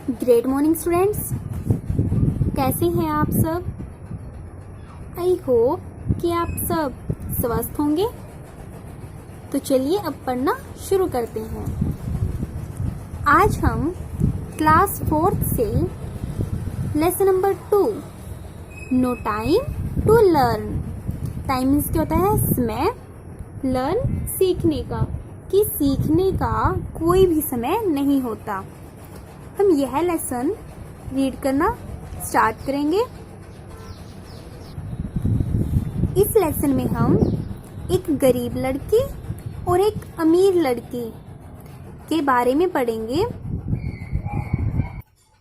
Great morning students, कैसे हैं आप सब। आई होप कि आप सब स्वस्थ होंगे। तो चलिए अब पढ़ना शुरू करते हैं। आज हम क्लास 4 से lesson number 2 no time to learn. Time means क्या होता है? समय। लर्न सीखने का, कि सीखने का कोई भी समय नहीं होता। हम यह लेसन रीड करना स्टार्ट करेंगे। इस लेसन में हम एक गरीब लड़की और एक अमीर लड़की के बारे में पढ़ेंगे।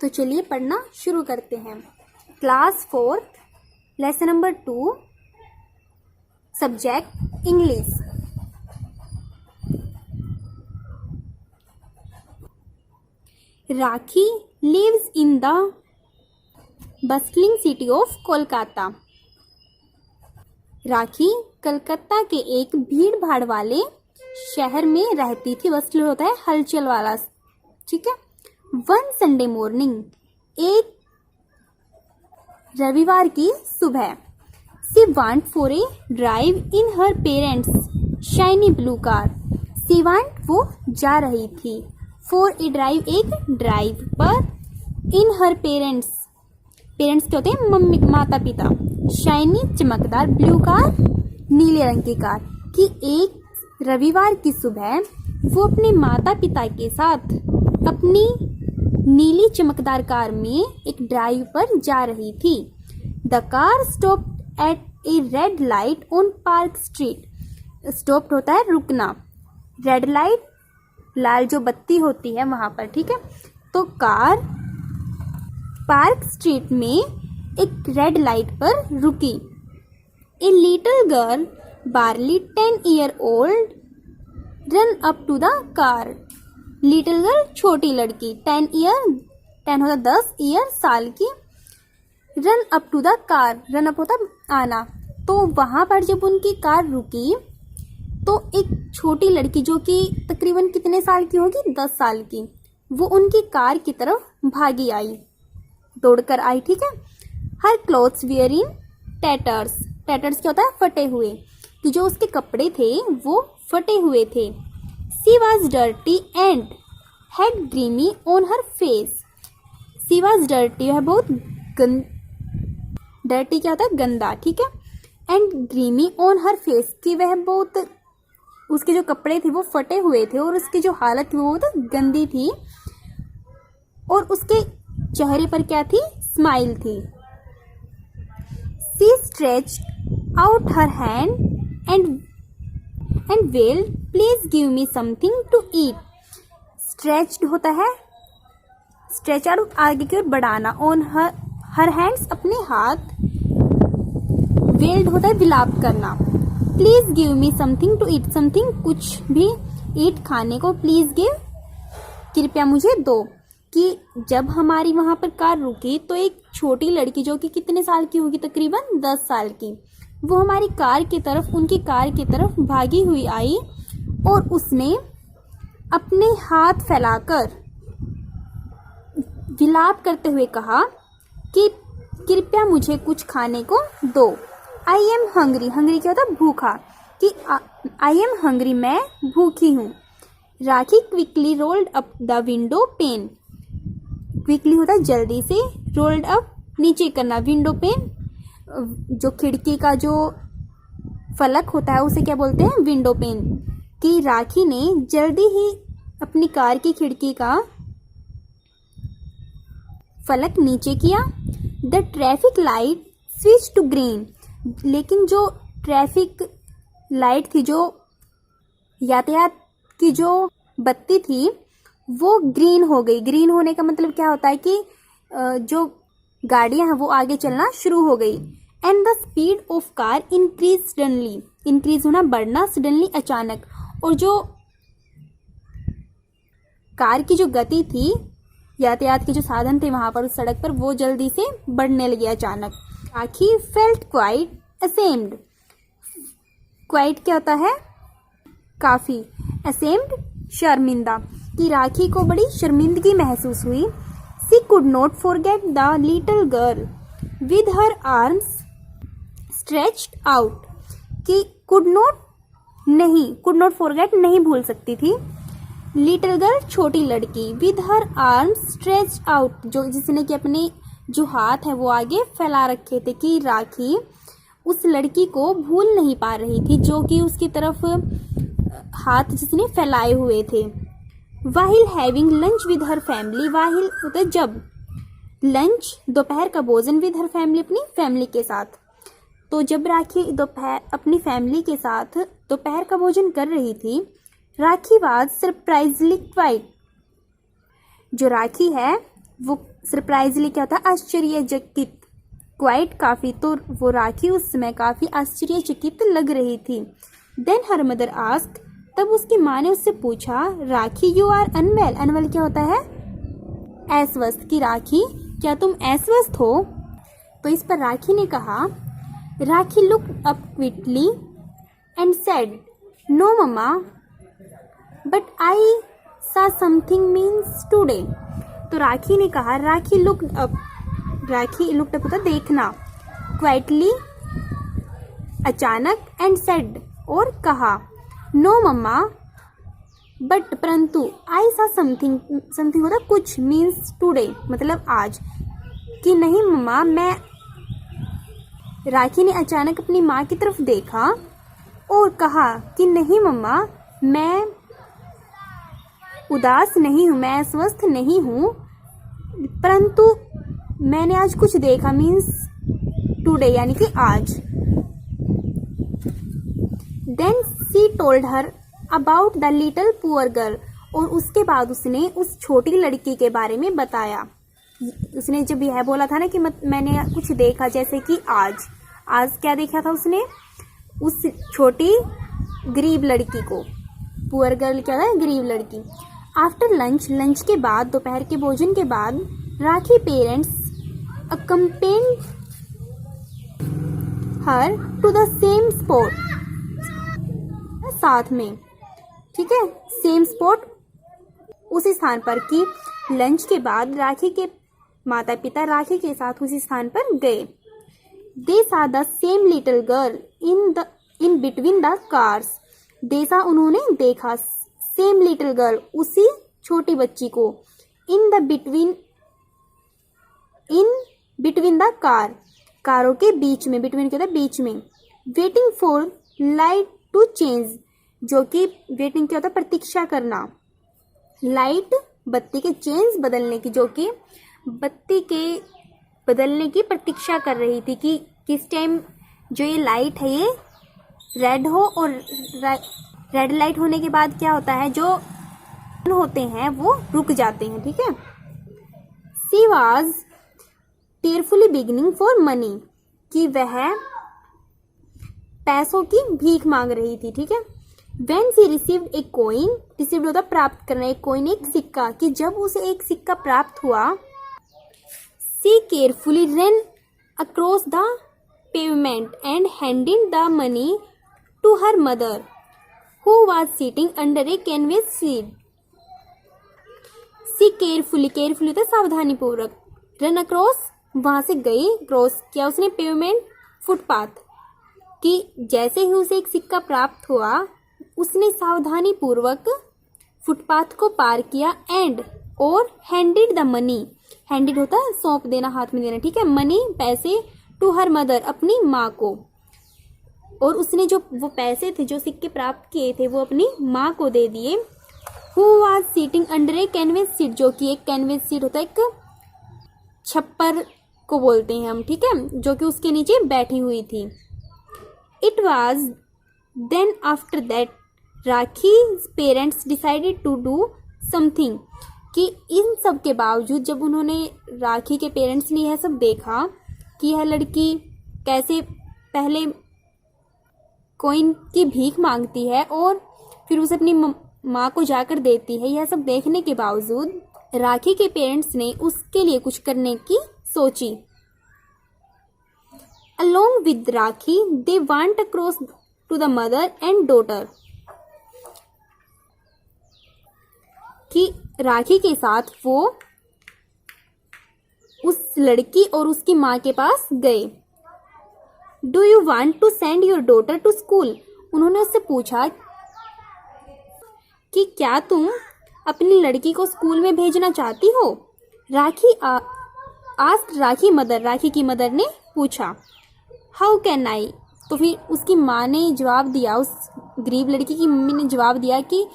तो चलिए पढ़ना शुरू करते हैं। Class 4 lesson number 2 subject English. Rakhi lives in the bustling city of Kolkata. Rakhi Calcutta के एक भीड़ भाड़ वाले शहर में रहती थी। बस्टल होता है हलचल वाला, ठीक है। वन संडे मॉर्निंग, एक रविवार की सुबह, सी want for a drive in her parents shiny blue car. C want, वो जा रही थी, फॉर ए ड्राइव, एक ड्राइव पर, इन हर पेरेंट्स, पेरेंट्स क्या होते हैं? मम्मी, माता पिता। शाइनी चमकदार, ब्लू कार नीले रंग की कार, कि एक रविवार की सुबह वो अपने माता पिता के साथ अपनी नीली चमकदार कार में एक ड्राइव पर जा रही थी। The car stopped at A red light on park street. Stopped होता है रुकना, रेड लाइट लाल जो बत्ती होती है वहां पर, ठीक है। तो कार पार्क स्ट्रीट में एक रेड लाइट पर रुकी। A little girl barely 10 year old run up to the car. Little girl छोटी लड़की, 10 ईयर, 10 होता 10 ईयर साल की, run up to the car, run up होता आना। तो वहां पर जब उनकी कार रुकी तो एक छोटी लड़की जो कि तकरीबन कितने साल की होगी? 10 साल की, वो उनकी कार की तरफ भागी आई, दौड़कर आई, ठीक है। हर क्लोथ्स वेयर इन टैटर्स। टैटर्स क्या होता है? फटे हुए, कि जो उसके कपड़े थे वो फटे हुए थे। She was dirty and had grimy on her face. She was dirty है बहुत डर्टी क्या होता है? गंदा, ठीक है। And grimy on her face, कि वह बहुत, उसके जो कपड़े थे वो फटे हुए थे और उसकी जो हालत थी वो बहुत गंदी थी। और उसके चेहरे पर क्या थी? स्माइल थी। She stretched out her hand and wailed, please give me something to eat. Stretched होता है स्ट्रेच आउट, आगे की ओर बढ़ाना, ऑन हर हैंड्स अपने हाथ, वेल्ड होता है विलाप करना। Please give me something to eat, something कुछ भी, ईट खाने को, प्लीज गिव कृपया मुझे दो। कि जब हमारी वहां पर कार रुकी तो एक छोटी लड़की जो कि कितने साल की होगी? तकरीबन 10 साल की, वो हमारी कार की तरफ, उनकी कार की तरफ भागी हुई आई और उसने अपने हाथ फैलाकर विलाप करते हुए कहा कि कृपया मुझे कुछ खाने को दो। आई एम हंग्री, हंग्री क्या होता है? भूखा, कि आई एम हंग्री, मैं भूखी हूँ। Rakhi quickly rolled up the window pane. Quickly होता है जल्दी से, रोल्ड अप नीचे करना, विंडो पेन जो खिड़की का जो फलक होता है उसे क्या बोलते हैं? Window pane. कि राखी ने जल्दी ही अपनी कार की खिड़की का फलक नीचे किया। The traffic light switch to green, लेकिन जो ट्रैफिक लाइट थी, जो यातायात की जो बत्ती थी वो ग्रीन हो गई। ग्रीन होने का मतलब क्या होता है? कि जो गाड़ियां हैं वो आगे चलना शुरू हो गई। And the speed of car increase suddenly, increase होना बढ़ना, सडनली अचानक, और जो कार की जो गति थी, यातायात के जो साधन थे वहां पर उस सड़क पर, वो जल्दी से बढ़ने लगी अचानक। राखी फेल्ट क्वाइट असेम्ड। क्वाइट क्या होता है? काफी, असेम्ड शर्मिंदा, कि राखी को बड़ी शर्मिंदगी महसूस हुई। She could not forget the little girl with her arms stretched out. कि could not forget नहीं भूल सकती थी. लिटिल गर्ल छोटी लड़की, with her arms stretched out, जो जिसने कि अपने जो हाथ है वो आगे फैला रखे थे, कि राखी उस लड़की को भूल नहीं पा रही थी जो कि उसकी तरफ हाथ जिसने फैलाए हुए थे. While having lunch with her family, while होता है जब, लंच दोपहर का भोजन, विद हर फैमिली अपनी फैमिली के साथ. तो जब राखी दोपहर अपनी फैमिली के साथ दोपहर का भोजन कर रही थी, राखी वाज सरप्राइजली क्वाइट, जो राखी है वो सरप्राइजली क्या होता है, आश्चर्यचकित, क्वाइट काफ़ी, तो वो राखी उस समय काफ़ी आश्चर्यचकित लग रही थी. देन हर मदर आस्क, तब उसकी माँ ने उससे पूछा, राखी यू आर अनवेल, अनवेल क्या होता है, अस्वस्थ, की राखी क्या तुम अस्वस्थ हो. तो इस पर राखी ने कहा, Rakhi looked up quickly and said, no mamma but I saw something means today. तो राखी ने कहा, राखी लुक्ड अप होता देखना, क्वाइटली अचानक, एंड सेड और कहा, नो मम्मा बट परंतु, आई सा समथिंग होता कुछ, मीन्स टुडे मतलब आज, कि नहीं मम्मा मैं. राखी ने अचानक अपनी माँ की तरफ देखा और कहा कि नहीं मम्मा मैं उदास नहीं हूँ, मैं अस्वस्थ नहीं हूँ, परंतु मैंने आज कुछ देखा, मीन्स टुडे यानी कि आज. Then she told her about the little poor girl, और उसके बाद उसने उस छोटी लड़की के बारे में बताया. उसने जब यह बोला था ना कि मैंने कुछ देखा, जैसे कि आज क्या देखा था उसने, उस छोटी गरीब लड़की को, पुअर गर्ल क्या है, गरीब लड़की. आफ्टर लंच के बाद, दोपहर के भोजन के बाद, राखी parents accompanied her to the same spot, साथ में, ठीक है, सेम स्पॉट, उसी स्थान पर, कि लंच के बाद राखी के माता पिता राखी के साथ उसी स्थान पर गए. दे सा the same little girl in between the cars, देखा उन्होंने देखा, सेम लिटिल गर्ल उसी छोटी बच्ची को, इन बिटवीन द कार, कारों के बीच में, बिटवीन क्या होता है बीच में, waiting for light to change, जो कि वेटिंग क्या होता है प्रतीक्षा करना, लाइट बत्ती के चेंज बदलने की, जो कि बत्ती के बदलने की प्रतीक्षा कर रही थी, कि किस टाइम जो ये लाइट है ये रेड हो, और रेड लाइट होने के बाद क्या होता है, जो होते हैं वो रुक जाते हैं, ठीक है. She was tearfully beginning for money, कि वह पैसों की भीख मांग रही थी, ठीक है. When she received a coin, received होता प्राप्त करना, एक कॉइन एक सिक्का, कि जब उसे एक सिक्का प्राप्त हुआ, she carefully run across the pavement and handed the money to her mother who was sitting under a canvas seat. She carefully होता सावधानी पूर्वक, रन अक्रॉस वहां से गई, क्रॉस किया उसने पेवमेंट फुटपाथ, कि जैसे ही उसे एक सिक्का प्राप्त हुआ उसने सावधानी पूर्वक फुटपाथ को पार किया, एंड और हैंडेड द मनी, हैंडेड होता है सौंप देना, हाथ में देना, ठीक है, मनी पैसे, टू हर मदर अपनी माँ को, और उसने जो वो पैसे थे जो सिक्के प्राप्त किए थे वो अपनी माँ को दे दिए. Who was sitting under a canvas seat, जो कि एक कैनवस सीट होता है, एक छप्पर को बोलते हैं हम, ठीक है, जो कि उसके नीचे बैठी हुई थी. It was then after that Rakhi parents decided to do something, कि इन सब के बावजूद जब उन्होंने, राखी के पेरेंट्स ने यह सब देखा कि यह लड़की कैसे पहले कॉइन की भीख मांगती है और फिर उसे अपनी माँ को जाकर देती है, यह सब देखने के बावजूद राखी के पेरेंट्स ने उसके लिए कुछ करने की सोची. Along with Rakhi, they went across to the mother and daughter, कि राखी के साथ वो उस लड़की और उसकी माँ के पास गए। Do you want to send your daughter to school? उन्होंने उससे पूछा कि क्या तुम अपनी लड़की को स्कूल में भेजना चाहती हो? राखी की मदर ने पूछा। How can I? तो फिर उसकी माँ ने जवाब दिया, उस गरीब लड़की की मम्मी ने जवाब दिया कि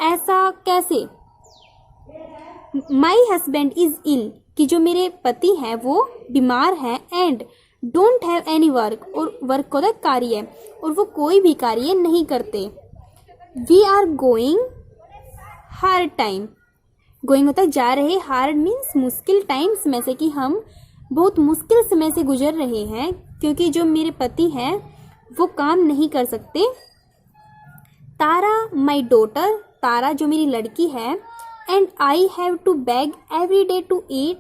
ऐसा कैसे? माई हस्बैंड इज इल, कि जो मेरे पति हैं वो बीमार हैं, and don't have any work, और वर्क को कार्य, और वो कोई भी कार्य नहीं करते। We are going hard time, going होता है जा रहे, हार्ड मीन्स मुश्किल, टाइम्स में से कि हम बहुत मुश्किल समय से गुजर रहे हैं क्योंकि जो मेरे पति हैं वो काम नहीं कर सकते। तारा माई डॉटर, तारा जो मेरी लड़की है, and I have to beg every day to eat,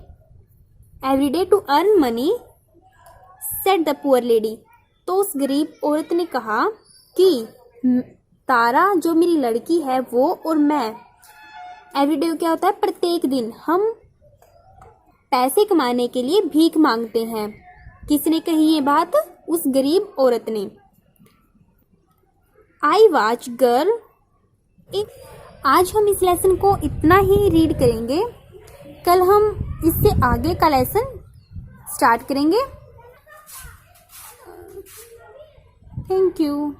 every day to earn money, said the poor lady. तो उस गरीब औरत ने कहा कि तारा जो मेरी लड़की है वो और मैं, एवरीडे क्या होता है, प्रत्येक दिन हम पैसे कमाने के लिए भीख मांगते हैं। किसने कही ये बात? उस गरीब औरत ने। I watch girl. आज हम इस लेसन को इतना ही रीड करेंगे, कल हम इससे आगे का लेसन स्टार्ट करेंगे। Thank you.